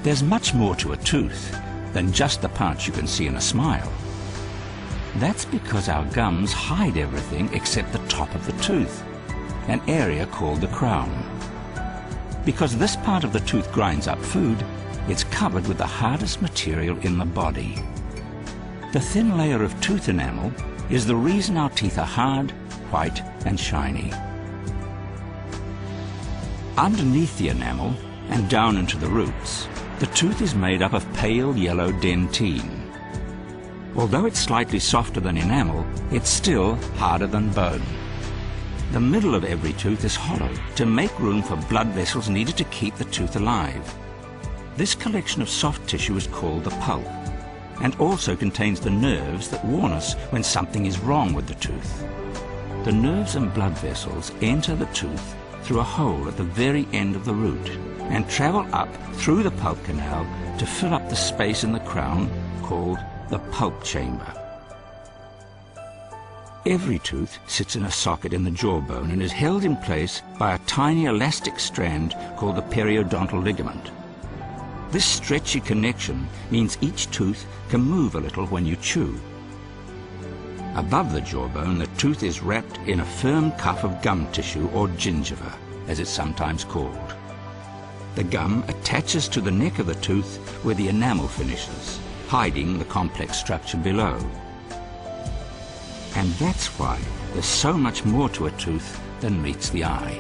There's much more to a tooth than just the parts you can see in a smile. That's because our gums hide everything except the top of the tooth, an area called the crown. Because this part of the tooth grinds up food, it's covered with the hardest material in the body. The thin layer of tooth enamel is the reason our teeth are hard, white and shiny. Underneath the enamel and down into the roots, the tooth is made up of pale yellow dentine. Although it's slightly softer than enamel, it's still harder than bone. The middle of every tooth is hollow to make room for blood vessels needed to keep the tooth alive. This collection of soft tissue is called the pulp, and also contains the nerves that warn us when something is wrong with the tooth. The nerves and blood vessels enter the tooth through a hole at the very end of the root and travel up through the pulp canal to fill up the space in the crown called the pulp chamber. Every tooth sits in a socket in the jawbone and is held in place by a tiny elastic strand called the periodontal ligament. This stretchy connection means each tooth can move a little when you chew. Above the jawbone, the tooth is wrapped in a firm cuff of gum tissue, or gingiva, as it's sometimes called. The gum attaches to the neck of the tooth where the enamel finishes, hiding the complex structure below. And that's why there's so much more to a tooth than meets the eye.